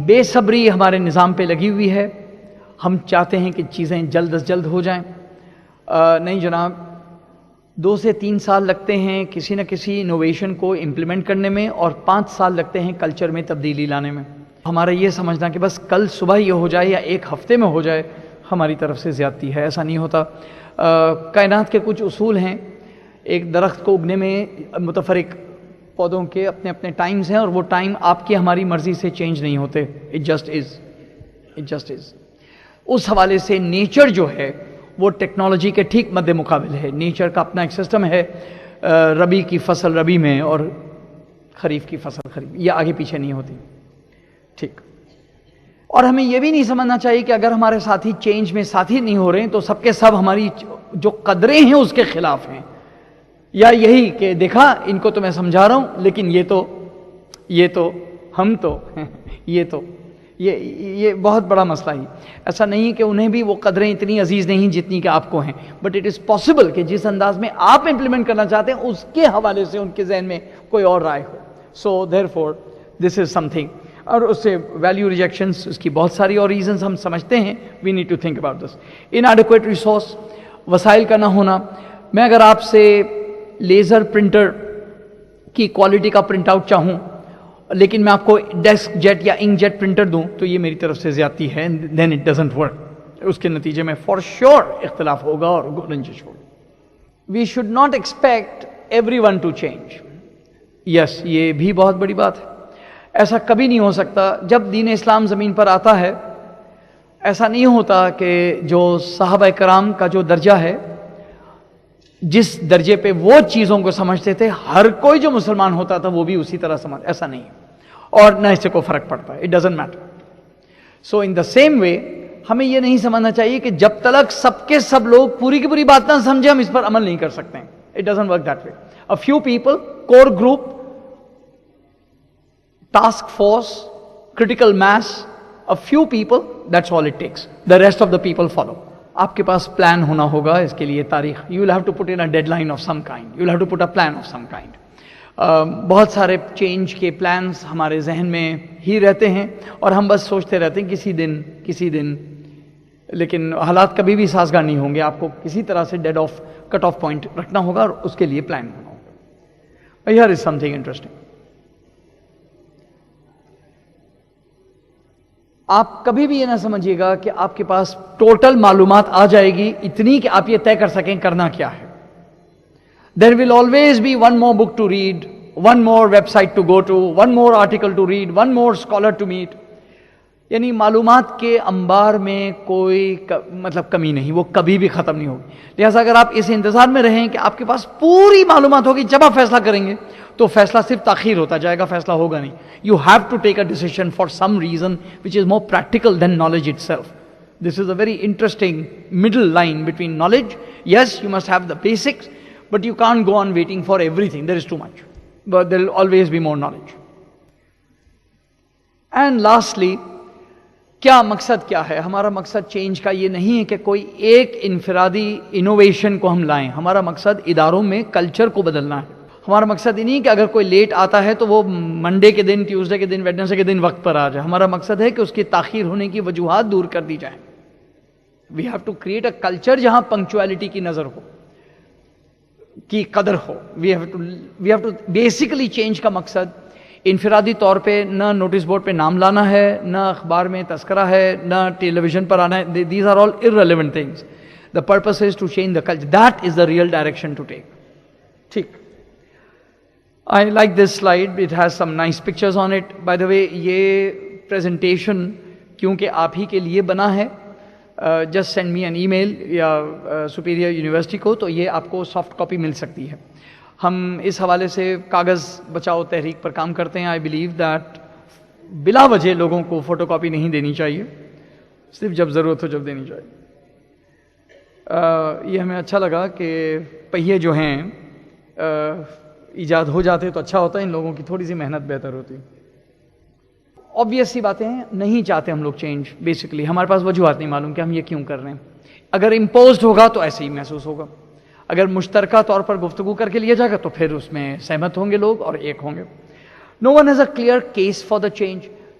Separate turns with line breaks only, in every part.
بے صبری ہمارے نظام پہ لگی ہوئی ہے. ہم چاہتے ہیں کہ چیزیں جلد از جلد ہو جائیں. نہیں جناب، 2 سے 3 سال لگتے ہیں کسی نہ کسی انوویشن کو امپلیمنٹ کرنے میں، اور 5 سال لگتے ہیں کلچر میں تبدیلی لانے میں. ہمارا یہ سمجھنا کہ بس کل صبح یہ ہو جائے یا 1 ہفتے میں ہو جائے ہماری طرف سے زیادتی ہے. ایسا نہیں ہوتا. کائنات کے کچھ اصول ہیں. ایک درخت کو اگنے میں متفرق پودوں کے اپنے اپنے ٹائمز ہیں، اور وہ ٹائم آپ کی ہماری مرضی سے چینج نہیں ہوتے. اٹ جسٹ از. اس حوالے سے نیچر جو ہے وہ ٹیکنالوجی کے ٹھیک مد مقابل ہے. نیچر کا اپنا ایک سسٹم ہے. ربی کی فصل ربی میں اور خریف کی فصل خریف، یہ آگے پیچھے نہیں ہوتی. ٹھیک. اور ہمیں یہ بھی نہیں سمجھنا چاہیے کہ اگر ہمارے ساتھی چینج میں ساتھی نہیں ہو رہے ہیں تو سب کے سب ہماری جو قدریں ہیں اس کے خلاف ہیں، یا یہی کہ دیکھا ان کو تو میں سمجھا رہا ہوں لیکن یہ تو ہم تو یہ بہت بڑا مسئلہ ہی. ایسا نہیں کہ انہیں بھی وہ قدریں اتنی عزیز نہیں جتنی کہ آپ کو ہیں، بٹ اٹ از پاسبل کہ جس انداز میں آپ امپلیمنٹ کرنا چاہتے ہیں اس کے حوالے سے ان کے ذہن میں کوئی اور رائے ہو. سو دیر فور دس از سم تھنگ. اور اس سے ویلیو ریجیکشنس، اس کی بہت ساری اور ریزنس ہم سمجھتے ہیں. We need to think about this. Inadequate resource, وسائل کا نہ ہونا. میں اگر آپ سے لیزر پرنٹر کی کوالٹی کا پرنٹ آؤٹ چاہوں لیکن میں آپ کو ڈیسک جیٹ یا انک جیٹ پرنٹر دوں تو یہ میری طرف سے زیادتی ہے. Then it doesn't work. اس کے نتیجے میں فار شیور اختلاف ہوگا اور گنجش ہوگی. We should not expect everyone to change. Yes, یہ بھی بہت بڑی بات ہے. ایسا کبھی نہیں ہو سکتا. جب دین اسلام زمین پر آتا ہے ایسا نہیں ہوتا کہ جو صحابہ کرام کا جو درجہ ہے، جس درجے پہ وہ چیزوں کو سمجھتے تھے، ہر کوئی جو مسلمان ہوتا تھا وہ بھی اسی طرح سمجھ. ایسا نہیں، اور نہ اس سے کوئی فرق پڑتا ہے. It doesn't matter. So in the same way ہمیں یہ نہیں سمجھنا چاہیے کہ جب تک سب کے سب لوگ پوری کی پوری بات نہ سمجھیں ہم اس پر عمل نہیں کر سکتے ہیں. It doesn't work that way. A few people, core group, task force, critical mass, a few people, that's all it takes. The rest of the people follow. آپ کے پاس پلان ہونا ہوگا اس کے لیے تاریخ. You will have to put in a deadline of some kind. You will have to put a plan of some kind. بہت سارے change کے پلانس ہمارے ذہن میں ہی رہتے ہیں اور ہم بس سوچتے رہتے ہیں کسی دن، لیکن حالات کبھی بھی سازگار نہیں ہوں گے. آپ کو کسی طرح سے کٹ آف پوائنٹ رکھنا ہوگا اور اس کے لیے پلان ہونا ہوگا. Here is something interesting. آپ کبھی بھی یہ نہ سمجھیے گا کہ آپ کے پاس ٹوٹل معلومات آ جائے گی اتنی کہ آپ یہ طے کر سکیں کرنا کیا ہے. There will always be one more book to read, one more website to go to, one more article to read, one more scholar to meet. یعنی معلومات کے انبار میں کوئی کمی نہیں، وہ کبھی بھی ختم نہیں ہوگی. لہٰذا اگر آپ اس انتظار میں رہیں کہ آپ کے پاس پوری معلومات ہوگی جب آپ فیصلہ کریں گے تو فیصلہ صرف تاخیر ہوتا جائے گا، فیصلہ ہوگا نہیں. You have to take a decision for some reason which is more practical than knowledge itself. This is a very interesting middle line between knowledge. Yes, you must have the basics, but you can't go on waiting for everything. There is too much. But there will always be more knowledge. And lastly, کیا مقصد کیا ہے؟ ہمارا مقصد change کا یہ نہیں ہے کہ کوئی ایک انفرادی انوویشن کو ہم لائیں. ہمارا مقصد اداروں میں کلچر کو بدلنا ہے. ہمارا مقصد یہ نہیں کہ اگر کوئی لیٹ آتا ہے تو وہ منڈے کے دن، ٹیوزڈے کے دن، ویڈنسڈے کے دن وقت پر آ جائے. ہمارا مقصد ہے کہ اس کی تاخیر ہونے کی وجوہات دور کر دی جائیں. We have to create a culture جہاں پنکچویلٹی کی نظر ہو، کی قدر ہو. We have to basically change کا مقصد انفرادی طور پہ نہ نوٹس بورڈ پہ نام لانا ہے، نہ اخبار میں تذکرہ ہے، نہ ٹیلی ویژن پر آنا ہے. These are all irrelevant things. The purpose is to change the culture. That is the real direction to take. ٹھیک. I like this slide. It has some nice pictures on it. By the way, یہ presentation کیونکہ آپ ہی کے لیے بنا ہے، just send me an email یا superior university کو، تو یہ آپ کو سافٹ کاپی مل سکتی ہے. ہم اس حوالے سے کاغذ بچاؤ تحریک پر کام کرتے ہیں. آئی بلیو دیٹ بلا وجہ لوگوں کو فوٹو کاپی نہیں دینی چاہیے، صرف جب ضرورت ہو جب دینی چاہیے. یہ ہمیں اچھا لگا کہ پہیے جو ہیں ایجاد ہو جاتے تو اچھا ہوتا ہے، ان لوگوں کی تھوڑی سی محنت بہتر ہوتی. آبویس سی باتیں ہیں، نہیں چاہتے ہم لوگ چینج. بیسکلی ہمارے پاس وجوہات نہیں معلوم کہ ہم یہ کیوں کر رہے ہیں. اگر امپوزڈ ہوگا تو ایسے ہی محسوس ہوگا. اگر مشترکہ طور پر گفتگو کر کے لیا جائے گا تو پھر اس میں سہمت ہوں گے لوگ اور ایک ہوں گے. No one has a clear case for the change.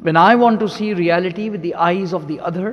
When I want to see reality with the eyes of the other,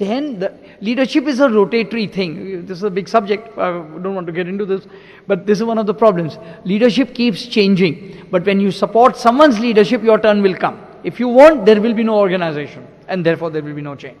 Then the leadership is a rotatory thing. This is a big subject. I don't want to get into this, but this is one of the problems. Leadership keeps changing, but when you support someone's leadership, your turn will come. If you want, there will be no organization, and therefore there will be no change.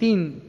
3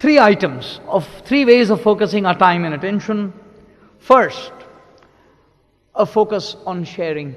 3 items of 3 ways of focusing our time and attention. First, a focus on sharing.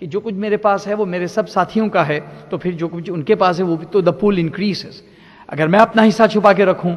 کہ جو کچھ میرے پاس ہے وہ میرے سب ساتھیوں کا ہے، تو پھر جو کچھ ان کے پاس ہے وہ بھی تو the pool increases۔ اگر میں اپنا حصہ چھپا کے رکھوں